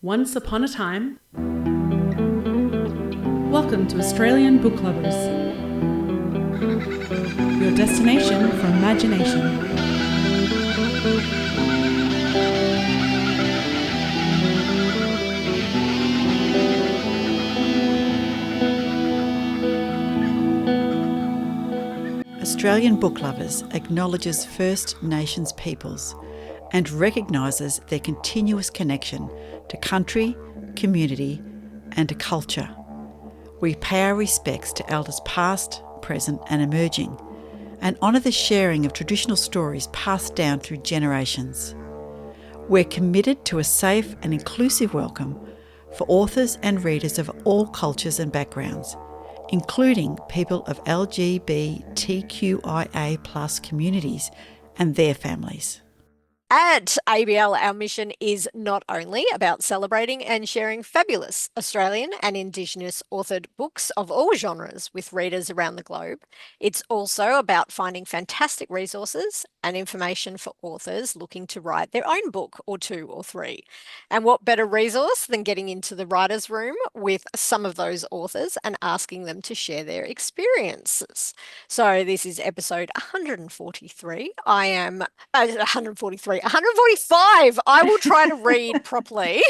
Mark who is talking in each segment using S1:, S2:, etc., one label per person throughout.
S1: Once upon a time. Welcome to Australian Book Lovers, your destination for imagination.
S2: Australian Book Lovers acknowledges First Nations peoples and recognises their continuous connection to country, community and to culture. We pay our respects to elders past, present and emerging, and honour the sharing of traditional stories passed down through generations. We're committed to a safe and inclusive welcome for authors and readers of all cultures and backgrounds, including people of LGBTQIA+ communities and their families.
S3: At ABL, our mission is not only about celebrating and sharing fabulous Australian and Indigenous authored books of all genres with readers around the globe, it's also about finding fantastic resources and information for authors looking to write their own book or two or three. And what better resource than getting into the writer's room with some of those authors and asking them to share their experiences. So this is episode 143. I am 145. I will try to read properly.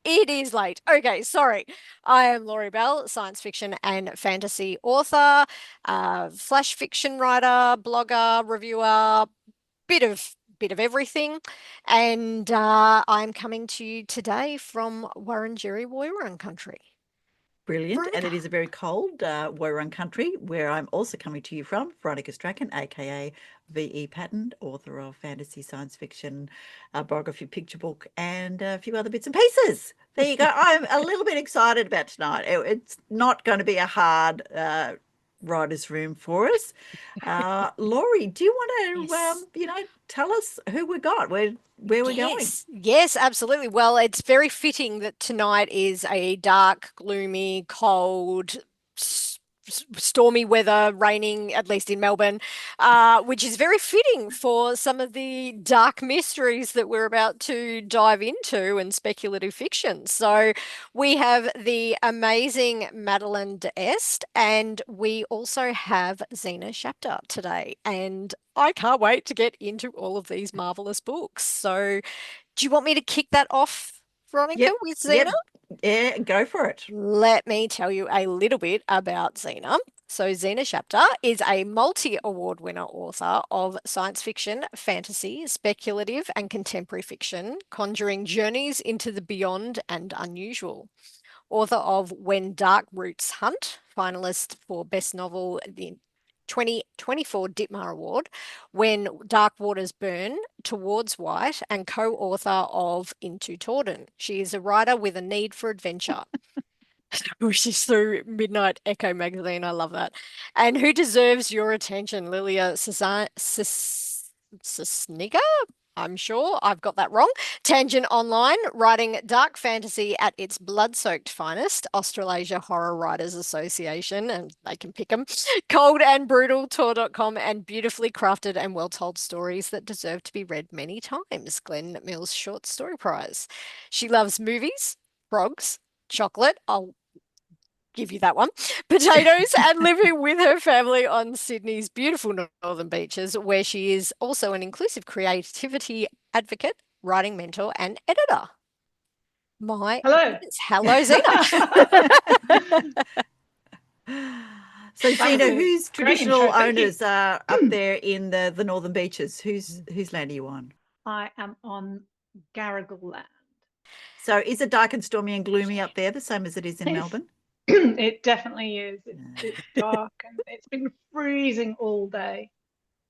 S3: It is late. Okay, sorry. I am Laurie Bell, science fiction and fantasy author, flash fiction writer, blogger, reviewer, bit of everything. And I'm coming to you today from Wurundjeri Woiwurrung country.
S2: Brilliant.
S3: Veronica.
S2: And it is a very cold Woiwurrung country where I'm also coming to you from, Veronica Strachan, aka V.E. Patton, author of fantasy, science fiction, biography, picture book, and a few other bits and pieces. There you go. I'm a little bit excited about tonight. It's not going to be a hard writer's room for us. Laurie, do you want to,
S3: Yes.
S2: tell us who we got, where we're going?
S3: Yes, absolutely. Well, it's very fitting that tonight is a dark, gloomy, cold, stormy weather, raining, at least in Melbourne, which is very fitting for some of the dark mysteries that we're about to dive into and speculative fiction. So we have the amazing Madeleine D'Este, and we also have Zena Shapter today. And I can't wait to get into all of these marvelous books. So do you want me to kick that off, Veronica, with Zena?
S2: Yeah, go for it.
S3: Let me tell you a little bit about Zena. So Zena Shapter is a multi-award winner author of science fiction, fantasy, speculative and contemporary fiction, conjuring journeys into the beyond and unusual. Author of When Dark Roots Hunt, finalist for Best Novel the 2024 Ditmar Award, When Dark Waters Burn, Towards White, and co-author of Into Torden. She is a writer with a need for adventure. She's through Midnight Echo magazine. I love that. And who deserves your attention, Lilia Sisniga? I'm sure I've got that wrong. Tangent Online, writing dark fantasy at its blood-soaked finest, Australasia Horror Writers Association, and they can pick them. Cold and Brutal, Tor.com, and beautifully crafted and well-told stories that deserve to be read many times, Glenn Mills Short Story Prize. She loves movies, frogs, chocolate, I'll give you that one, potatoes, and living with her family on Sydney's beautiful northern beaches, where she is also an inclusive creativity advocate, writing mentor, and editor.
S4: Hello.
S3: Hello, Zena.
S2: So, Zena,
S4: a
S2: whose
S4: great
S2: traditional
S4: intro, thank you.
S2: owners are up there in the northern beaches? Whose land are you on?
S4: I am on Garigal land.
S2: So is it dark and stormy and gloomy up there, the same as it is in Melbourne?
S4: It definitely is. It's dark and it's been freezing all day.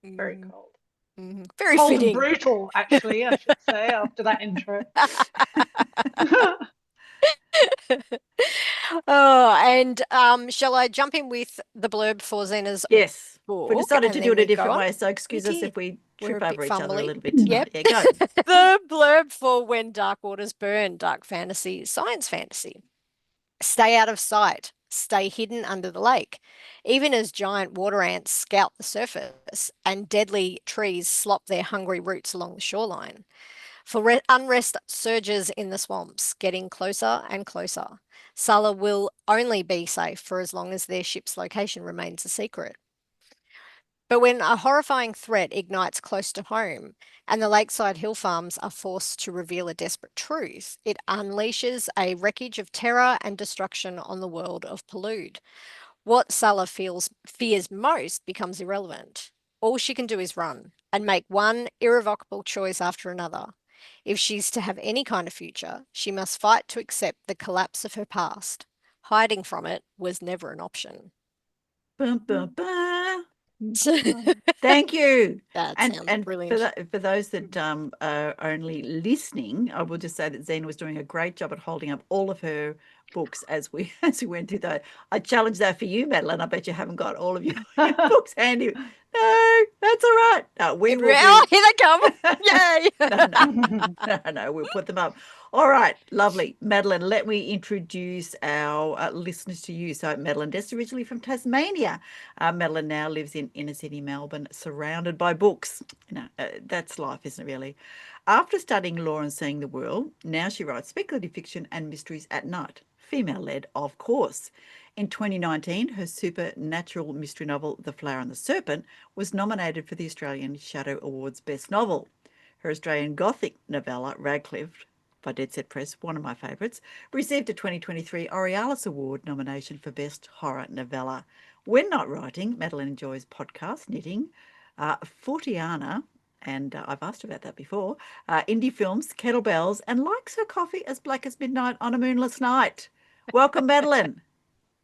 S4: Very cold.
S3: Very
S4: Cold
S3: fitting.
S4: and brutal, actually, I should say, after that intro.
S3: And shall I jump in with the blurb for Zena's
S2: Yes.
S3: book?
S2: We decided to do it a different
S3: go
S2: way, so excuse us if we
S3: We're
S2: trip
S3: a
S2: over
S3: bit
S2: each other a
S3: fumbly.
S2: little bit tonight.
S3: Yep.
S2: Yeah, go.
S3: The blurb for When Dark Waters Burn, dark fantasy, science fantasy. Stay out of sight. Stay hidden under the lake. Even as giant water ants scout the surface and deadly trees slop their hungry roots along the shoreline. For unrest surges in the swamps, getting closer and closer. Sulla will only be safe for as long as their ship's location remains a secret. But when a horrifying threat ignites close to home and the lakeside hill farms are forced to reveal a desperate truth, it unleashes a wreckage of terror and destruction on the world of Pollude. What Sulla fears most becomes irrelevant. All she can do is run and make one irrevocable choice after another. If she's to have any kind of future, she must fight to accept the collapse of her past. Hiding from it was never an option.
S2: Bum, bum, bum. Thank you.
S3: That sounds brilliant.
S2: For those that are only listening, I will just say that Zena was doing a great job at holding up all of her books as we went through that. I challenge that for you, Madeleine. I bet you haven't got all of your books handy. No, that's all right. No, we will.
S3: Oh, here they come! Yay!
S2: No, we'll put them up. All right, lovely. Madeleine, let me introduce our listeners to you. So Madeleine D'Este, originally from Tasmania. Madeleine now lives in inner city Melbourne, surrounded by books. That's life, isn't it, really? After studying law and seeing the world, now she writes speculative fiction and mysteries at night. Female-led, of course. In 2019, her supernatural mystery novel, The Flower and the Serpent, was nominated for the Australian Shadow Awards Best Novel. Her Australian Gothic novella, Radcliffe, by Dead Set Press, one of my favourites, received a 2023 Aurealis Award nomination for Best Horror Novella. When not writing, Madeleine enjoys podcasts, knitting, Fortiana, and I've asked about that before, indie films, kettlebells, and likes her coffee as black as midnight on a moonless night. Welcome, Madeleine.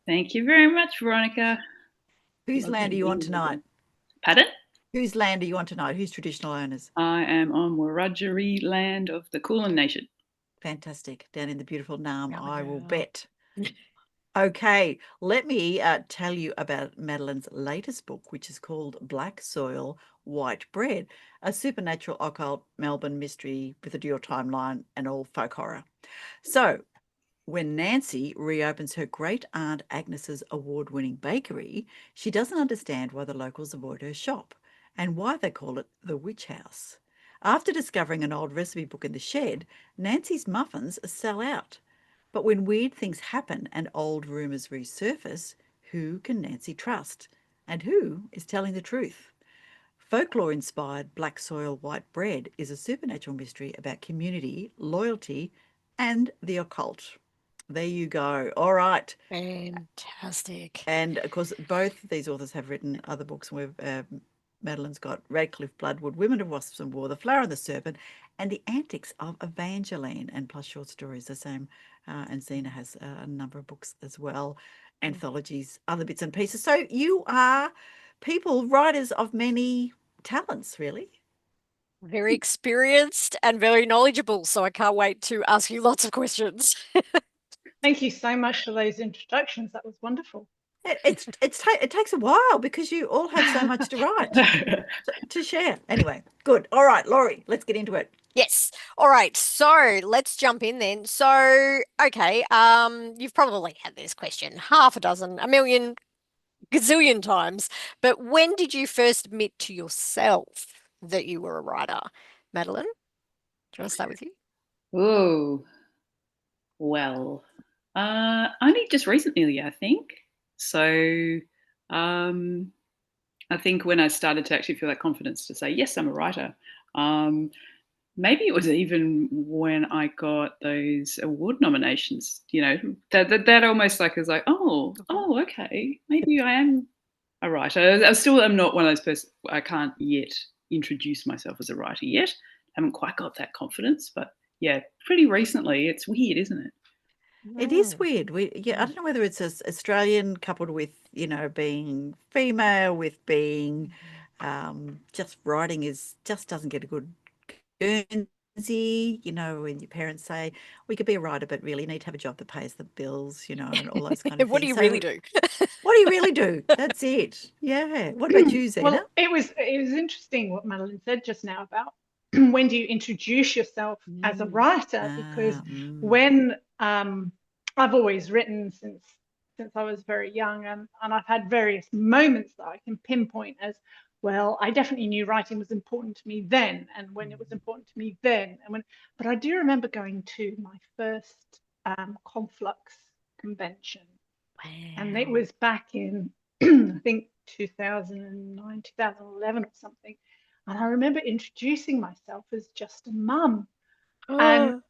S5: Thank you very much, Veronica.
S2: Whose land are you on tonight?
S5: Pardon?
S2: Whose land are you on tonight? Whose traditional owners?
S5: I am on Wiradjuri land of the Kulin Nation.
S2: Fantastic. Down in the beautiful Naarm, I will bet. Okay, let me tell you about Madeleine's latest book, which is called Black Soil, White Bread, a supernatural occult Melbourne mystery with a dual timeline and all folk horror. So, when Nancy reopens her great-aunt Agnes's award-winning bakery, she doesn't understand why the locals avoid her shop and why they call it the Witch House. After discovering an old recipe book in the shed, Nancy's muffins sell out. But when weird things happen and old rumours resurface, who can Nancy trust? And who is telling the truth? Folklore-inspired Black Soil White Bread is a supernatural mystery about community, loyalty, and the occult. There you go. All right.
S3: Fantastic.
S2: And, of course, both these authors have written other books. Madeleine's got Radcliffe, Bloodwood, Women of Wasps and War, The Flower and the Serpent, and The Antics of Evangeline, and plus short stories the same. And Zena has a number of books as well, anthologies, other bits and pieces. So you are people, writers of many talents, really.
S3: Very experienced and very knowledgeable. So I can't wait to ask you lots of questions.
S4: Thank you so much for those introductions. That was wonderful.
S2: It takes a while because you all have so much to write to share. Anyway, good. All right, Laurie, let's get into it.
S3: Yes. All right. So let's jump in then. So, okay. You've probably had this question half a dozen, a million, gazillion times. But when did you first admit to yourself that you were a writer? Madeleine, do you want to start with you?
S5: Oh, well, only just recently, I think. So I think when I started to actually feel that confidence to say, yes, I'm a writer, maybe it was even when I got those award nominations, that almost like is like, oh, okay, maybe I am a writer. I still am not one of those persons, I can't yet introduce myself as a writer yet. Haven't quite got that confidence, but yeah, pretty recently. It's weird, isn't it?
S2: It is weird. I don't know whether it's Australian coupled with, being female, with being just writing just doesn't get a good Guernsey, when your parents say, we could be a writer, but really need to have a job that pays the bills, and all those kind of
S3: What do
S2: things.
S3: you really do?
S2: What do you really do? That's it. Yeah. What about you, Zena?
S4: Well, it was interesting what Madeleine said just now about when do you introduce yourself as a writer? Because when I've always written since I was very young, and I've had various moments that I can pinpoint as well, I definitely knew writing was important to me then, and when it was important to me then, but I do remember going to my first Conflux convention, and it was back in I think 2009, 2011 or something, and I remember introducing myself as just a mum, and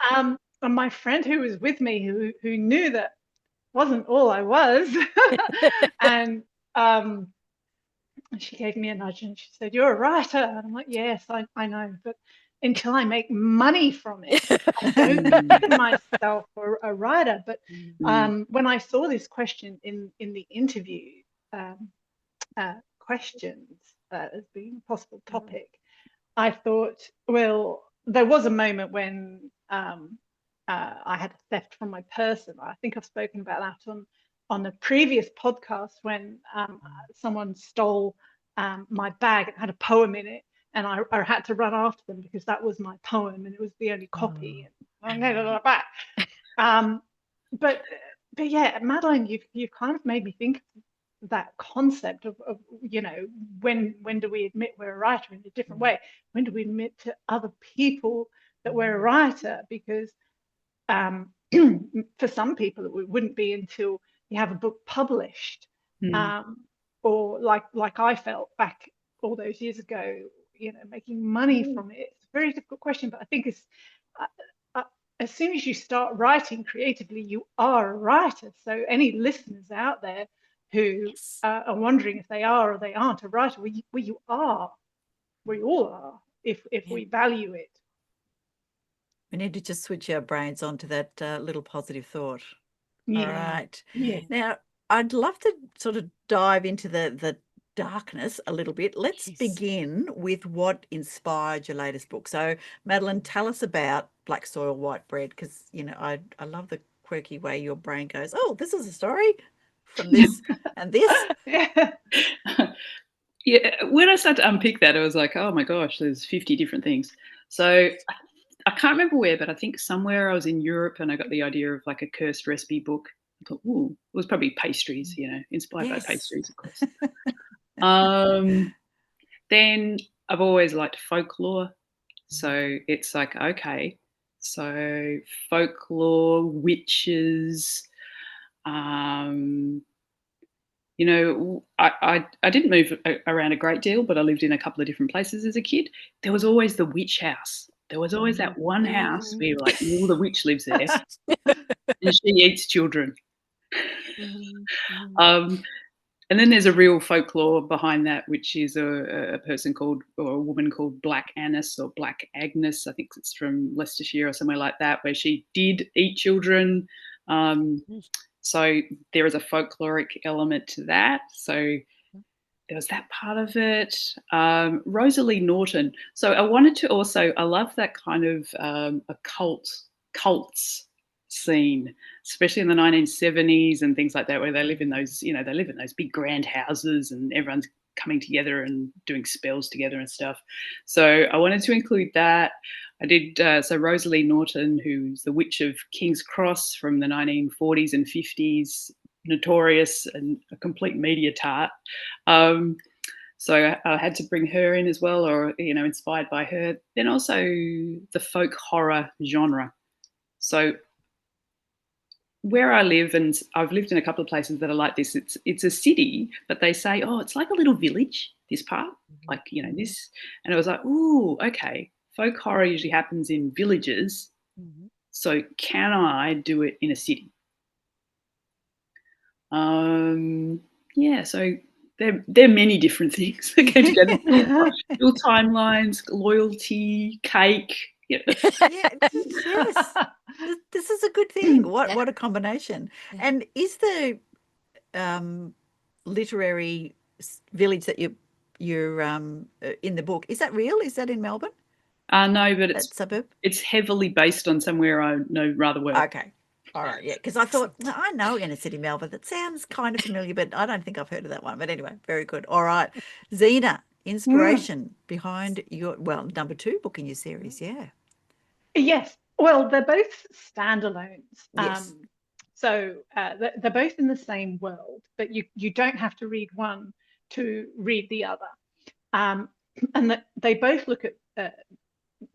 S4: my friend who was with me, who knew that wasn't all I was, and she gave me a nudge and she said, "You're a writer." And I'm like, "Yes, I know, but until I make money from it, I don't consider myself a writer." But when I saw this question in the interview questions as being a possible topic, I thought, well, there was a moment when I had a theft from my purse, and I think I've spoken about that on a previous podcast when someone stole my bag. It had a poem in it, and I had to run after them because that was my poem and it was the only copy. And I needed it back. But yeah, Madeleine, you've kind of made me think of that concept of when do we admit we're a writer in a different way? When do we admit to other people that we're a writer? Because for some people it wouldn't be until you have a book published, or like I felt back all those years ago, making money from it. It's a very difficult question, but I think it's as soon as you start writing creatively, you are a writer. So any listeners out there who are wondering if they are or they aren't a writer, well, you are. We all are if we value it.
S2: We need to just switch our brains onto that little positive thought.
S4: Yeah.
S2: All right.
S4: Yeah.
S2: Now, I'd love to sort of dive into the darkness a little bit. Let's begin with what inspired your latest book. So, Madeleine, tell us about Black Soil, White Bread, because, I love the quirky way your brain goes, oh, this is a story from this and this.
S5: Yeah, when I started to unpick that, I was like, oh my gosh, there's 50 different things. So I can't remember where, but I think somewhere I was in Europe and I got the idea of like a cursed recipe book. I thought, ooh, it was probably pastries, inspired by pastries, of course. Then I've always liked folklore. So it's like, okay, so folklore, witches, I didn't move around a great deal, but I lived in a couple of different places as a kid. There was always the witch house. There was always that one house where you're like, oh, the witch lives there and she eats children. And then there's a real folklore behind that, which is a person called, or a woman called Black Annis or Black Agnes. I think it's from Leicestershire or somewhere like that, where she did eat children. So there is a folkloric element to that. So there was that part of it. Rosalie Norton. So I wanted to also, I love that kind of cults scene, especially in the 1970s and things like that, where they live in those, they live in those big grand houses and everyone's coming together and doing spells together and stuff. So I wanted to include that. I did, so Rosalie Norton, who's the Witch of King's Cross from the 1940s and 50s, notorious and a complete media tart. So I had to bring her in as well, or, inspired by her. Then also the folk horror genre. So where I live, and I've lived in a couple of places that are like this, it's a city, but they say, oh, it's like a little village, this part, like, this. And I was like, ooh, okay. Folk horror usually happens in villages. So can I do it in a city? So there are many different things that go together. Dual timelines, loyalty, cake.
S2: Yes. This is a good thing. What a combination. And is the literary village that you're in the book, is that real? Is that in Melbourne?
S5: No, but
S2: it's suburb.
S5: It's heavily based on somewhere I know rather well.
S2: Okay. All right, yeah, because I thought, I know inner city Melbourne. That sounds kind of familiar, but I don't think I've heard of that one. But anyway, very good. All right. Zena, inspiration behind your, number 2 book in your series, yeah.
S4: Yes. Well, they're both standalones.
S2: Yes.
S4: So they're both in the same world, but you don't have to read one to read the other. and that they both look at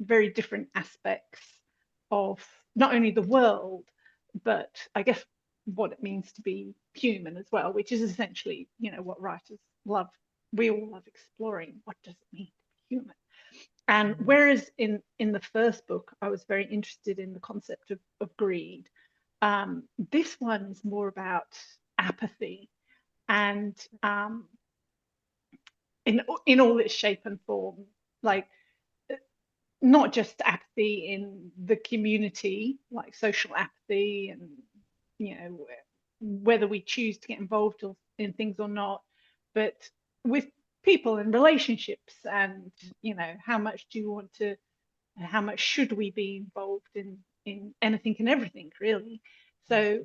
S4: very different aspects of not only the world, but I guess what it means to be human as well, which is essentially, what writers love. We all love exploring. What does it mean to be human? And whereas in the first book, I was very interested in the concept of greed, this one is more about apathy, and in all its shape and form, like not just apathy in the community, like social apathy, and whether we choose to get involved in things or not, but with people and relationships, and how much should we be involved in anything and everything, really. So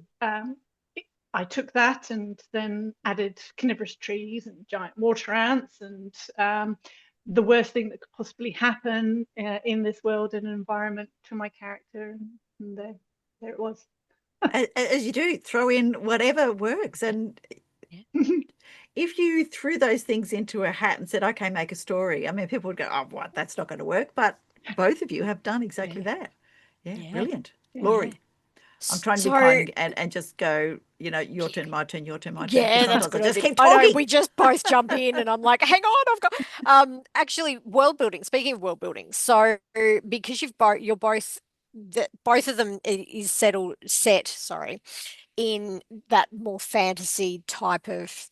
S4: I took that and then added carnivorous trees and giant water ants, and the worst thing that could possibly happen in this world and environment to my character, and there it was.
S2: As you do, throw in whatever works. And if you threw those things into a hat and said, okay, make a story, I mean, people would go, oh, what, that's not going to work. But both of you have done exactly that. Yeah, brilliant. Laurie, I'm trying to be kind and just go, your turn, my turn, your turn, my turn.
S3: Yeah, that's good.
S2: I just keep
S3: I know,
S2: talking.
S3: we just both jump in and I'm like, hang on, I've got actually world building. Speaking of world building, so because you're both both of them is set in that more fantasy type of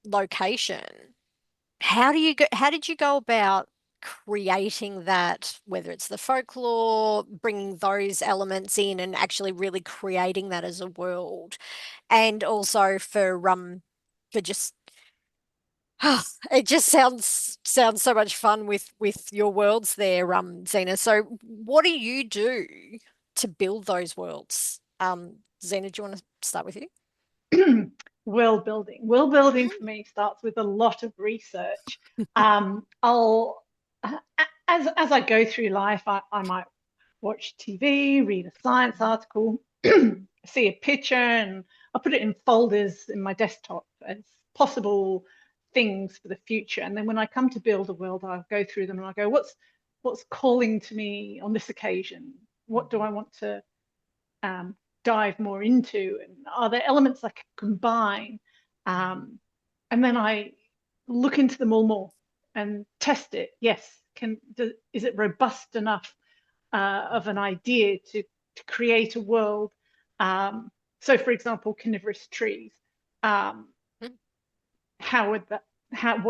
S3: location. How did you go about creating that, whether it's the folklore, bringing those elements in and actually really creating that as a world? And also for just it just sounds so much fun with your worlds there, Zena. So what do you do to build those worlds? Zena, do you want to start with you?
S4: World building for me starts with a lot of research. I'll as I go through life, I might watch TV, read a science article, see a picture, and I'll put it in folders in my desktop as possible things for the future. And then when I come to build a world, I'll go through them and I'll go, what's calling to me on this occasion? What do I want to dive more into, and are there elements I can combine? And then I look into them all more and test it. Yes, is it robust enough of an idea to create a world? So, for example, carnivorous trees. What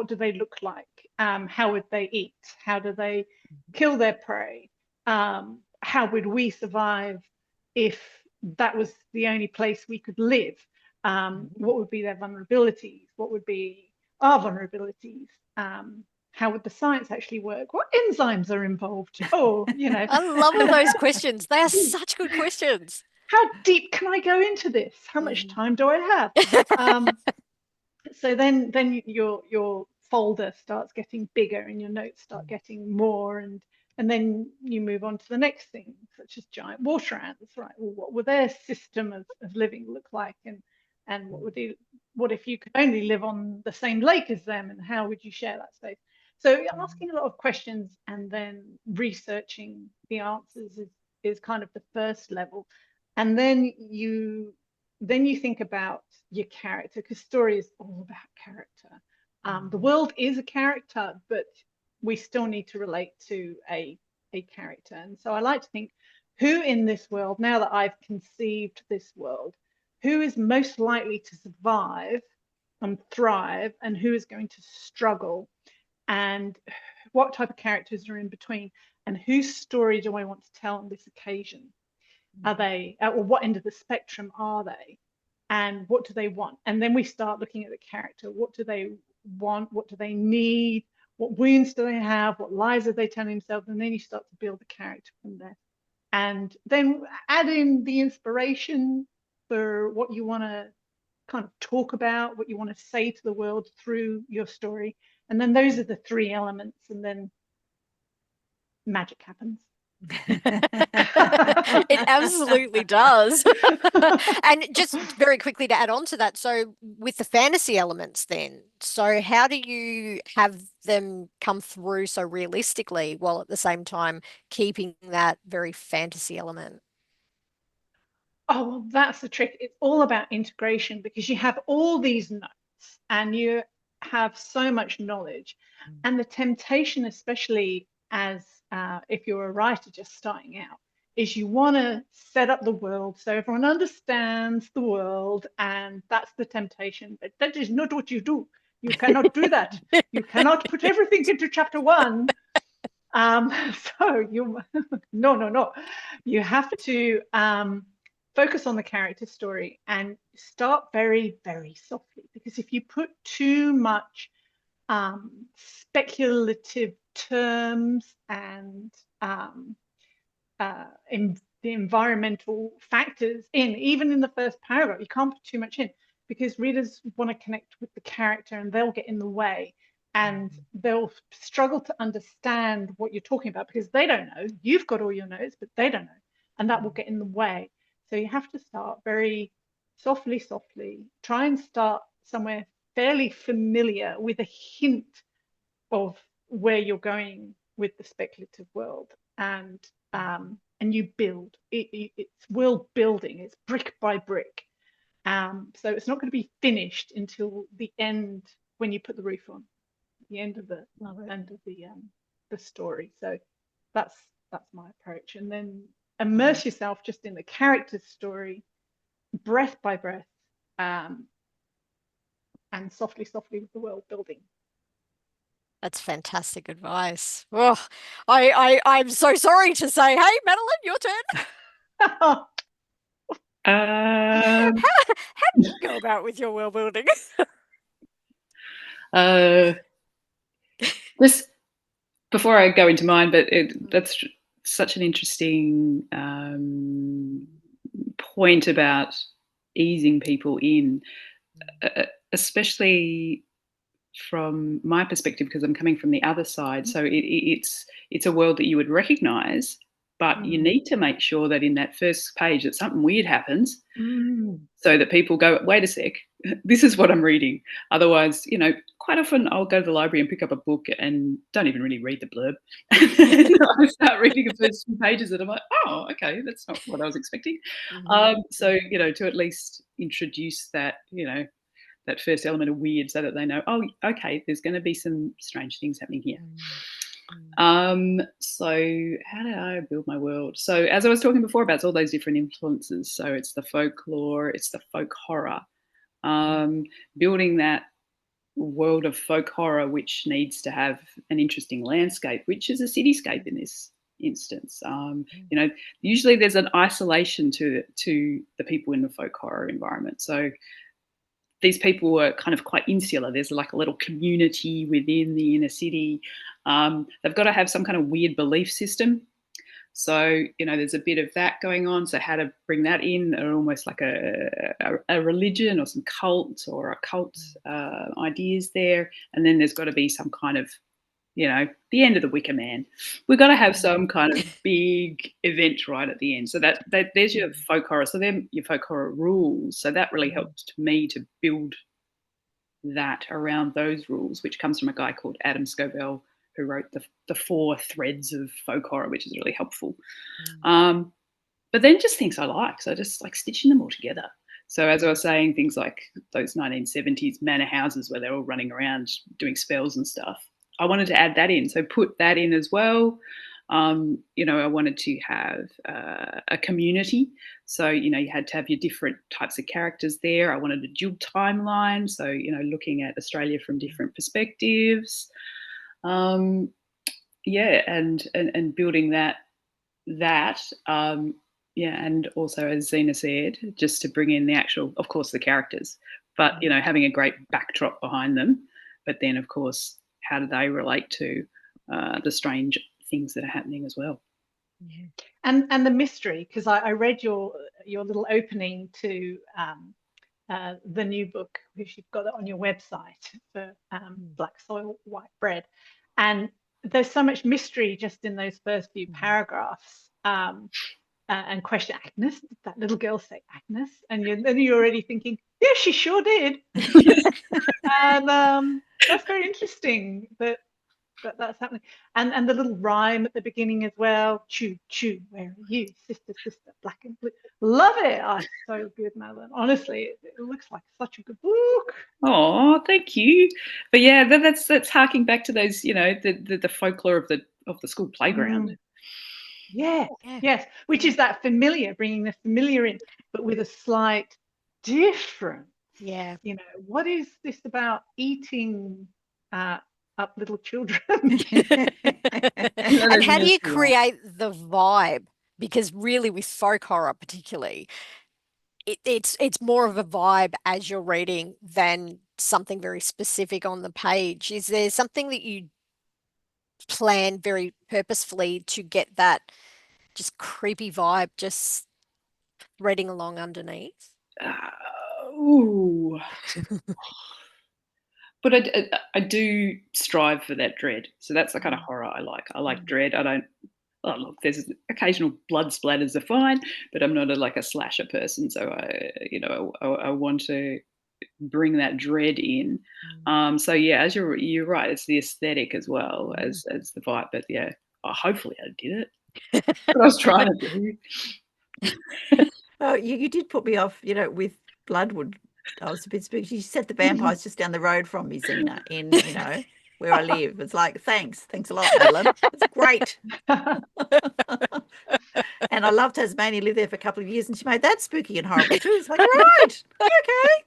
S4: do they look like? How would they eat? How do they kill their prey? How would we survive if that was the only place we could live? What would be their vulnerabilities? What would be our vulnerabilities? How would the science actually work? What enzymes are involved?
S3: I love all those questions. They are such good questions.
S4: How deep can I go into this? How much time do I have? So then your folder starts getting bigger and your notes start getting more, and then you move on to the next thing, such as giant water ants, right? Well, what would their system of living look like, and what if you could only live on the same lake as them, and how would you share that space? So asking a lot of questions and then researching the answers is kind of the first level, and then you think about your character, because story is all about character. The world is a character, but we still need to relate to a character. And so I like to think, who in this world, now that I've conceived this world, who is most likely to survive and thrive, and who is going to struggle, and what type of characters are in between, and whose story do I want to tell on this occasion? Are they, or what end of the spectrum are they? And what do they want? And then we start looking at the character. What do they want? What do they need? What wounds do they have? What lies are they telling themselves? And then you start to build the character from there. And then add in the inspiration for what you want to kind of talk about, what you want to say to the world through your story. And then those are the three elements, and then magic happens.
S3: It absolutely does. And just very quickly to add on to that, so with the fantasy elements then, so how do you have them come through so realistically while at the same time keeping that very fantasy element?
S4: Oh, well, that's the trick. It's all about integration because you have all these notes and you have so much knowledge. And the temptation, especially as if you're a writer just starting out, is you want to set up the world so everyone understands the world, and that's the temptation. But that is not what you do. You cannot do that. You cannot put everything into chapter one. So you, no. You have to focus on the character story and start very, very softly. Because if you put too much speculative terms and the environmental factors in, even in the first paragraph, you can't put too much in because readers want to connect with the character and they'll get in the way and they'll struggle to understand what you're talking about because they don't know. You've got all your notes, but they don't know, and that will get in the way. So you have to start very softly, try and start somewhere fairly familiar with a hint of where you're going with the speculative world, and you build. It's world building. It's brick by brick. So it's not going to be finished until the end when you put the roof on, the end of the story. So that's my approach, and then immerse yourself just in the character's story, breath by breath, and softly with the world building.
S3: That's fantastic advice. Oh, I'm so sorry to say, hey, Madeleine, your turn. How do you go about with your world building?
S5: This before I go into mine, but that's such an interesting point about easing people in, especially from my perspective, because I'm coming from the other side. So it's a world that you would recognize, but you need to make sure that in that first page that something weird happens so that people go, wait a sec, this is what I'm reading. Otherwise, quite often I'll go to the library and pick up a book and don't even really read the blurb. And I start reading the first few pages and I'm like, oh, okay, that's not what I was expecting. So, to at least introduce that, that first element of weird so that they know, oh, okay, there's going to be some strange things happening here. So how do I build my world? So as I was talking before about all those different influences, so it's the folklore, it's the folk horror, building that world of folk horror, which needs to have an interesting landscape, which is a cityscape in this instance. Usually there's an isolation to the people in the folk horror environment. So these people were kind of quite insular. There's like a little community within the inner city. They've got to have some kind of weird belief system. So, there's a bit of that going on. So how to bring that in, or almost like a religion or some cult or occult ideas there. And then there's got to be some kind of, the end of the Wicker Man. We've got to have some kind of big event right at the end. So that there's your folk horror. So then your folk horror rules. So that really helped me to build that around those rules, which comes from a guy called Adam Scovell, who wrote the 4 threads of folk horror, which is really helpful. But then just things I like. So just like stitching them all together. So as I was saying, things like those 1970s manor houses where they're all running around doing spells and stuff. I wanted to add that in. So put that in as well. I wanted to have a community. So, you had to have your different types of characters there. I wanted a dual timeline. So, looking at Australia from different perspectives. And building that. And also, as Zena said, just to bring in the actual, of course, the characters, but, having a great backdrop behind them. But then, of course, how do they relate to the strange things that are happening as well?
S4: Yeah. And the mystery, because I read your little opening to the new book, which you've got on your website for Black Soil, White Bread. And there's so much mystery just in those first few paragraphs. And question Agnes, did that little girl say Agnes? And then you're already thinking, yeah, she sure did. And that's very interesting that's happening. And the little rhyme at the beginning as well. Choo, choo, where are you? Sister, sister, black and blue. Love it. Oh, so good, Madeleine. Honestly, it looks like such a good book.
S5: Oh, thank you. But yeah, that's harking back to those, the folklore of the school playground.
S4: Yeah, yes, which is that familiar, bringing the familiar in, but with a slight difference.
S3: Yeah.
S4: What is this about eating up little children?
S3: And how do you create the vibe? Because really with folk horror particularly, it's more of a vibe as you're reading than something very specific on the page. Is there something that you plan very purposefully to get that just creepy vibe just threading along underneath?
S5: Ooh. But I do strive for that dread. So that's the kind of horror I like. I like dread. I don't. Oh, look, there's occasional blood splatters are fine, but I'm not a slasher person. So I want to bring that dread in. So yeah, as you're right, it's the aesthetic as well as the vibe. But yeah, hopefully I did it. That's what I was trying to do.
S2: Oh, you did put me off, with Bloodwood. I was a bit spooky. You said the vampires just down the road from me, Zena, in, where I live. It's like, thanks a lot, Madeleine. It's great. And I love Tasmania, lived there for a couple of years, and she made that spooky and horrible too. It's like, right, okay,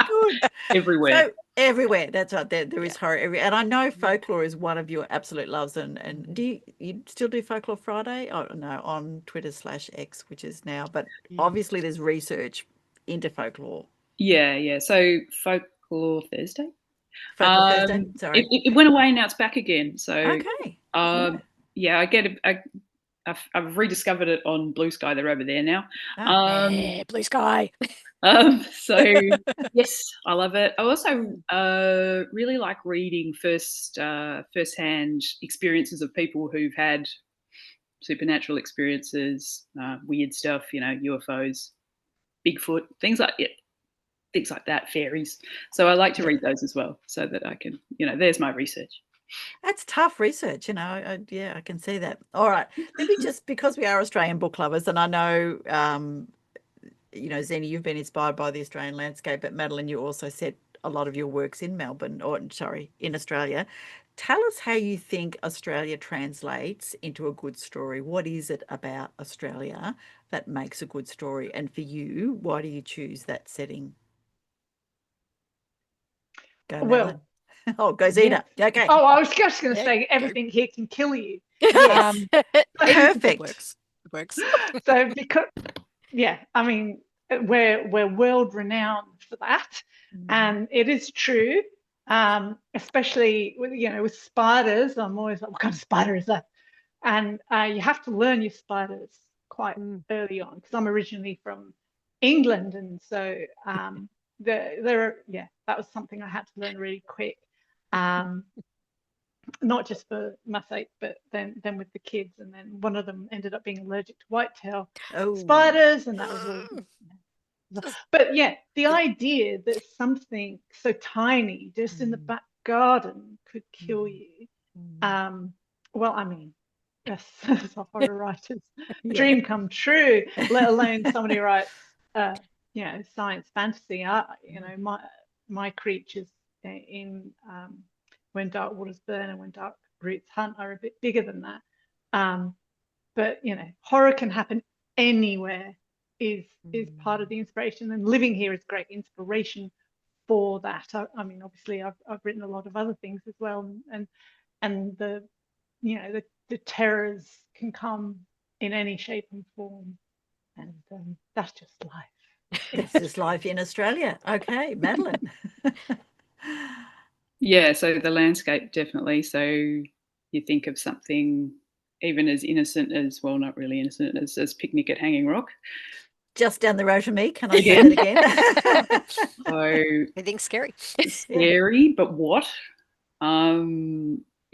S2: good.
S5: Everywhere.
S2: So, everywhere, that's right. There is horror everywhere. And I know folklore is one of your absolute loves. And do you still do Folklore Friday? Oh, no, on Twitter/X, which is now. But obviously there's research into folklore.
S5: Yeah. So Folklore Thursday.
S2: Folklore Thursday, sorry.
S5: It went away, now it's back again. So
S2: okay.
S5: I've rediscovered it on Blue Sky. They're over there now.
S3: Yeah, Blue Sky.
S5: So yes, I love it. I also really like reading first-hand experiences of people who've had supernatural experiences, weird stuff, UFOs, Bigfoot, things like that, fairies. So I like to read those as well, so that I can, there's my research.
S2: That's tough research, I can see that. All right, let me just, because we are Australian book lovers, and I know, Zena, you've been inspired by the Australian landscape, but Madeleine, you also said a lot of your work's in Melbourne, in Australia. Tell us how you think Australia translates into a good story. What is it about Australia that makes a good story? And for you, why do you choose that setting? Go, Madeleine. Go Zena.
S4: Yeah.
S2: Okay.
S4: Oh, I was just going to say everything here can kill you.
S2: Yes. Perfect.
S3: It works.
S4: So because, I mean, we're world renowned for that, and it is true. Especially with spiders, I'm always like, what kind of spider is that? And you have to learn your spiders quite early on, because I'm originally from England, and so that was something I had to learn really quick. Not just for my sake, but then with the kids, and then one of them ended up being allergic to whitetail spiders, and that was all. But yeah, the idea that something so tiny just in the back garden could kill you. Well, I mean, yes, as a horror writer's dream come true, let alone somebody writes, science fantasy. My creatures in When Dark Waters Burn and When Dark Roots Hunt are a bit bigger than that. But horror can happen anywhere. Is part of the inspiration, and living here is great inspiration for that. I mean, obviously, I've written a lot of other things as well, and the terrors can come in any shape and form, and that's just life.
S2: It's just life in Australia. Okay, Madeleine.
S5: Yeah, so the landscape, definitely. So you think of something even as innocent as, well, not really innocent, as Picnic at Hanging Rock.
S2: Just down the road from me. Can I say that again?
S5: So
S3: I think scary.
S5: Scary, but what?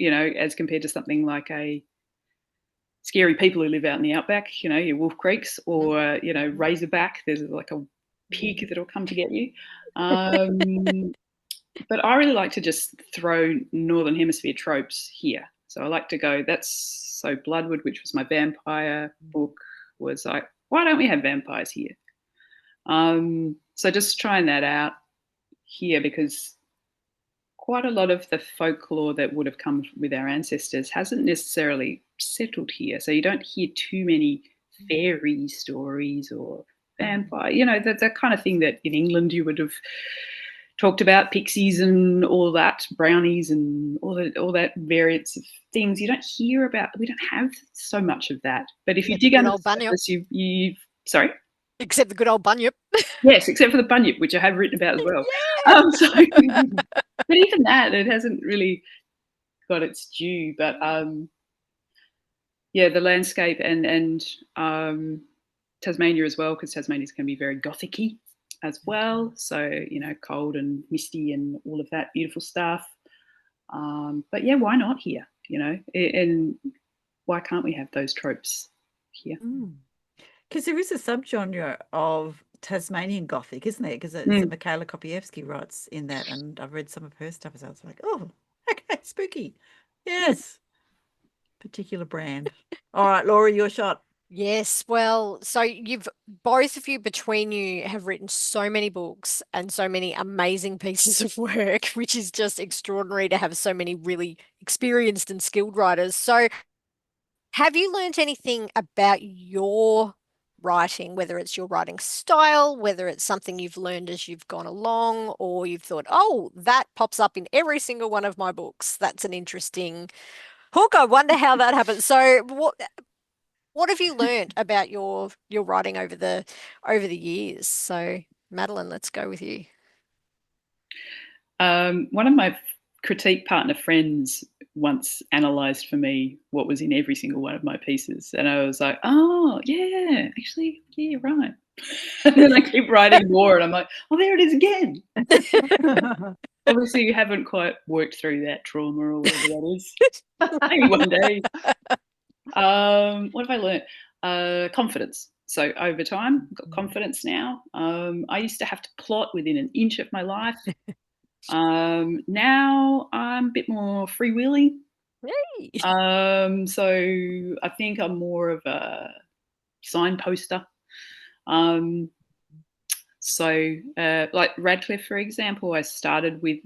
S5: as compared to something like a scary people who live out in the outback, your wolf creeks, or, razorback, there's like a pig that'll come to get you. But I really like to just throw Northern Hemisphere tropes here. So I like to go, so Bloodwood, which was my vampire book, was like, why don't we have vampires here? So just trying that out here, because quite a lot of the folklore that would have come with our ancestors hasn't necessarily settled here. So you don't hear too many fairy stories or vampire, that kind of thing that in England you would have talked about, pixies and all that, brownies and all that variants of things. You don't hear about. We don't have so much of that. But if you dig under the surface, you sorry.
S3: Except the good old bunyip.
S5: Yes, except for the bunyip, which I have written about as well. But even that, it hasn't really got its due. But the landscape and Tasmania as well, because Tasmania's can be very gothic-y as well. So, cold and misty and all of that beautiful stuff. But yeah, why not here? And why can't we have those tropes here?
S2: Because there is a subgenre of Tasmanian Gothic, isn't there? Because Michaela Kopievsky writes in that, and I've read some of her stuff as well. It's like, oh, okay, spooky. Yes. Particular brand. All right, Laurie, your shot.
S3: Yes, well, so both of you between you have written so many books and so many amazing pieces of work, which is just extraordinary to have so many really experienced and skilled writers. So have you learned anything about your writing, whether it's your writing style, whether it's something you've learned as you've gone along, or you've thought, oh, that pops up in every single one of my books. That's an interesting hook. I wonder how that happens. So what have you learned about your writing over the years? So Madeleine, let's go with you.
S5: One of my critique partner friends once analysed for me what was in every single one of my pieces, and I was like, oh yeah, actually, yeah, you're right. And then I keep writing more, and I'm like, oh, there it is again. Obviously, you haven't quite worked through that trauma or whatever that is. Maybe one day. What have I learned? Confidence. So over time, I've got confidence now. I used to have to plot within an inch of my life. Now I'm a bit more freewheeling.
S3: Hey.
S5: So I think I'm more of a signposter. Like Radcliffe, for example, I started with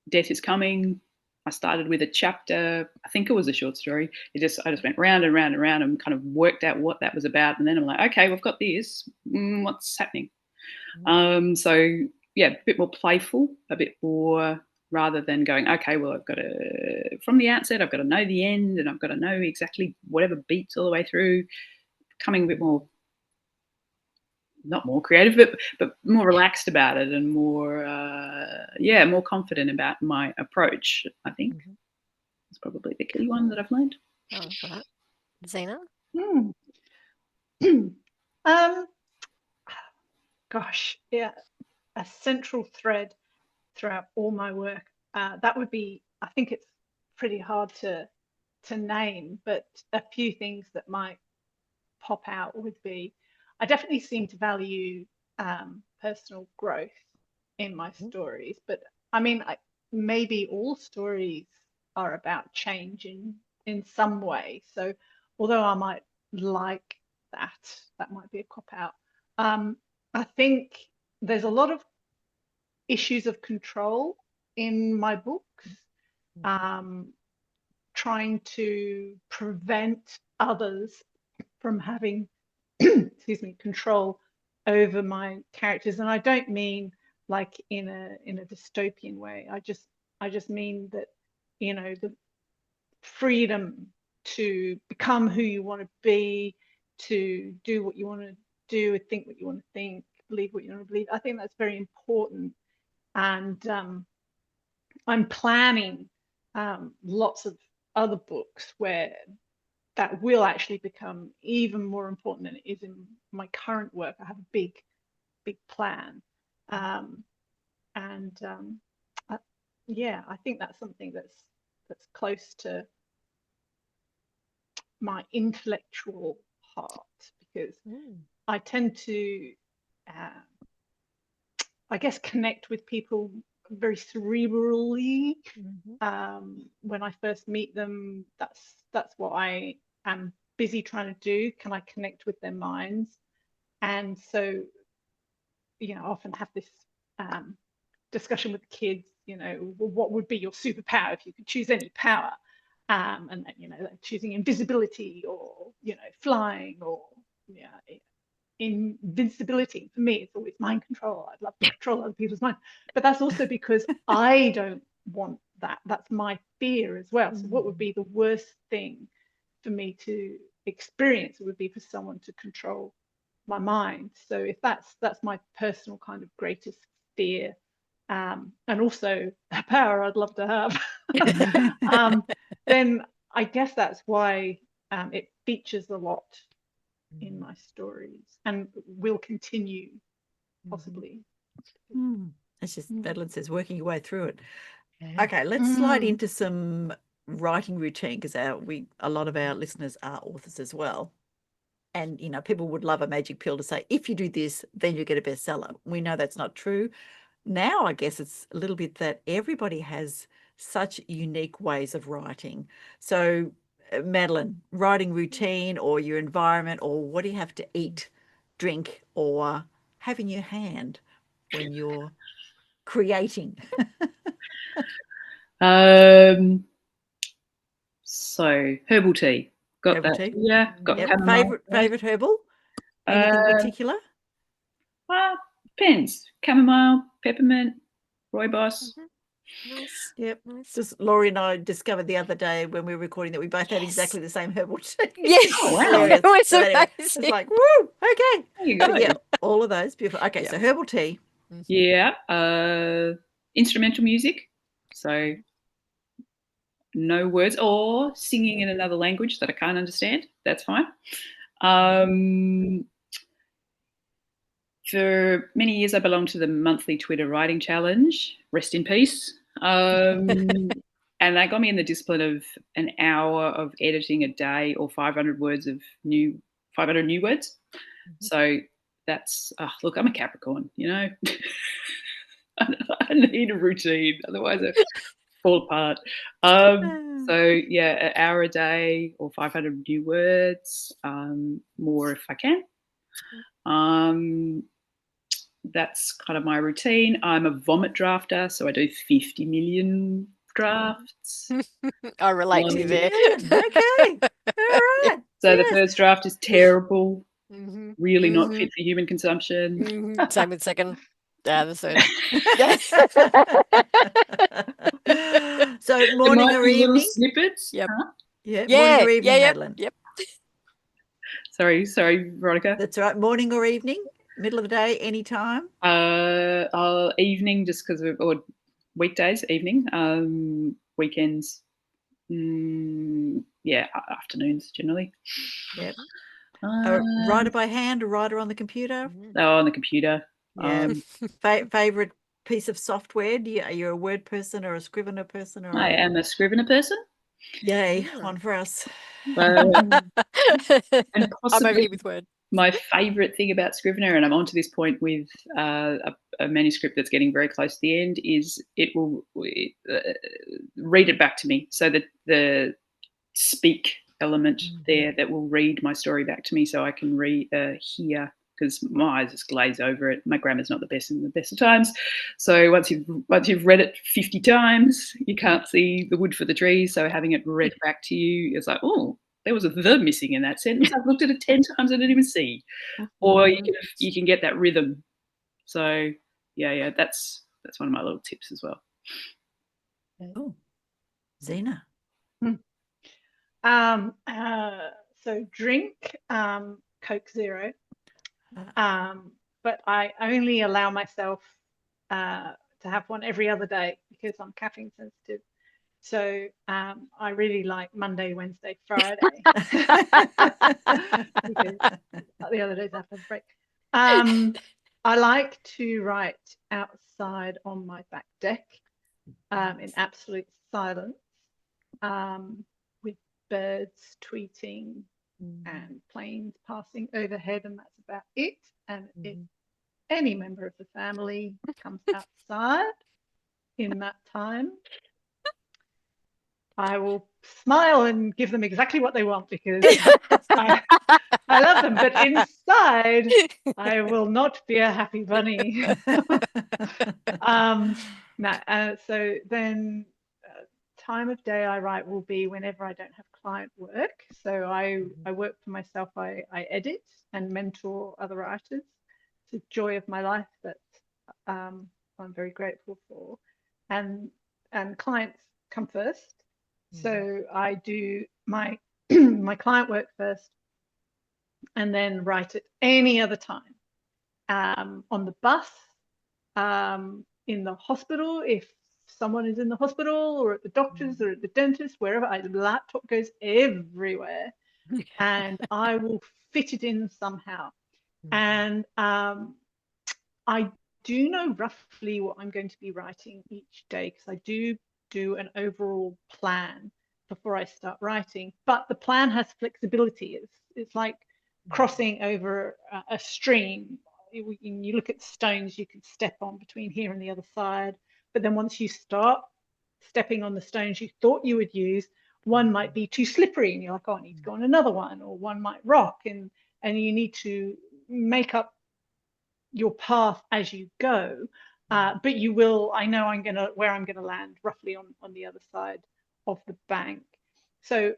S5: Death is Coming. I started with a chapter. I think it was a short story. I just went round and round and round and kind of worked out what that was about. And then I'm like, okay, we've got this. What's happening? Yeah, a bit more playful, a bit more, rather than going, okay, well, from the outset, I've got to know the end and I've got to know exactly whatever beats all the way through. Becoming a bit more, not more creative, but more relaxed about it and more, more confident about my approach, I think. It's probably the key one that I've learned.
S3: Oh, right. Zena?
S4: Gosh, yeah, a central thread throughout all my work. That would be, I think it's pretty hard to name, but a few things that might pop out would be, I definitely seem to value personal growth in my stories, but I mean, maybe all stories are about change in some way. So although I might like that might be a cop out. I think there's a lot of issues of control in my books, trying to prevent others from having control over my characters. And I don't mean like in a dystopian way. I just mean that, the freedom to become who you want to be, to do what you want to do, think what you want to think, believe what you want to believe. I think that's very important. And I'm planning lots of other books where that will actually become even more important than it is in my current work. I have a big plan. I think that's something that's that's close to my intellectual heart, because I tend to, I guess, connect with people very cerebrally. When I first meet them, that's what I am busy trying to do. Can I connect with their minds? And so, I often have this discussion with kids, well, what would be your superpower if you could choose any power? And then, choosing invisibility, or, flying, or invincibility. For me, it's always mind control. I'd love to control other people's minds, but that's also because I don't want that. That's my fear as well. So what would be the worst thing for me to experience? It would be for someone to control my mind. So if that's my personal kind of greatest fear, and also a power I'd love to have, then I guess that's why it features a lot in my stories, and will continue possibly.
S2: It's just, Madeleine says, working your way through it. Okay, let's slide into some writing routine, because a lot of our listeners are authors as well. And, people would love a magic pill to say, if you do this, then you get a bestseller. We know that's not true. Now, I guess it's a little bit that everybody has such unique ways of writing. So, Madeleine, writing routine, or your environment, or what do you have to eat, drink, or have in your hand when you're creating?
S5: So herbal tea. Got
S2: Herbal
S5: that.
S2: tea?
S5: Yeah. Got chamomile.
S2: Favorite herbal? Anything particular?
S5: Depends. Chamomile, peppermint, rooibos.
S3: Nice.
S2: Yep.
S3: Nice.
S2: Just Laurie and I discovered the other day when we were recording that we both had exactly the same herbal tea.
S3: Yes.
S5: Oh, wow.
S2: Hilarious.
S3: It was
S2: So anyway,
S3: amazing.
S2: it's like, woo, okay.
S5: There you go.
S2: But yeah, all of those, beautiful. Okay, so herbal tea.
S5: Yeah. Instrumental music. So no words, or singing in another language that I can't understand. That's fine. For many years, I belonged to the monthly Twitter writing challenge. Rest in peace. And that got me in the discipline of an hour of editing a day, or 500 new words. So that's, look, I'm a Capricorn, I need a routine, otherwise I fall apart. So yeah, an hour a day, or 500 new words, more if I can. That's kind of my routine. I'm a vomit drafter, so I do 50 million drafts.
S3: I relate to you there.
S2: Okay. All right.
S5: So the first draft is terrible, really not fit for human consumption.
S3: Same with second. Yeah, the third.
S2: So morning or evening?
S5: Snippets.
S3: Yep.
S2: Yeah, morning or evening, Madeleine?
S3: Yep.
S5: Sorry, Veronica.
S2: That's right. Morning or evening? Middle of the day, any time?
S5: Evening, just because or weekdays, evening. Weekends, afternoons generally.
S2: Yep. A writer by hand, a writer on the computer?
S5: On the computer.
S2: Yeah. Favorite piece of software? Are you a Word person or a Scrivener person? Or
S5: I am a Scrivener person.
S2: Yay, one for us.
S5: And
S3: I'm
S5: possibly
S3: over here with Word.
S5: my favourite thing about Scrivener, and I'm on to this point with a manuscript that's getting very close to the end, is it will read it back to me. So that the speak element there that will read my story back to me, so I can hear, because my eyes just glaze over it. My grammar's not the best in the best of times. So once you've read it 50 times, you can't see the wood for the trees. So having it read back to you, it's like, oh, there was a the missing in that sentence. I've looked at it 10 times, I didn't even see. Or you can get that rhythm. So yeah, that's one of my little tips as well.
S2: Oh, Zena.
S4: So drink Coke Zero, but I only allow myself to have one every other day because I'm caffeine sensitive. So I really like Monday, Wednesday, Friday. Because the other days I have to have a break. I like to write outside on my back deck in absolute silence. with birds tweeting and planes passing overhead, and that's about it. And if any member of the family comes outside in that time, I will smile and give them exactly what they want, because I love them. But inside, I will not be a happy bunny. So then time of day I write will be whenever I don't have client work. So I work for myself. I edit and mentor other writers. It's a joy of my life that I'm very grateful for. And clients come first. So I do my my client work first, and then write at any other time. On the bus, in the hospital, if someone is in the hospital, or at the doctor's, or at the dentist, wherever, the laptop goes everywhere, and I will fit it in somehow. And I do know roughly what I'm going to be writing each day, because I do an overall plan before I start writing. But the plan has flexibility. It's like crossing over a stream. You look at stones you can step on between here and the other side, but then once you start stepping on the stones you thought you would use, one might be too slippery and you're like, oh, I need to go on another one, or one might rock, and you need to make up your path as you go. But you will, I know where I'm gonna land roughly on the other side of the bank. So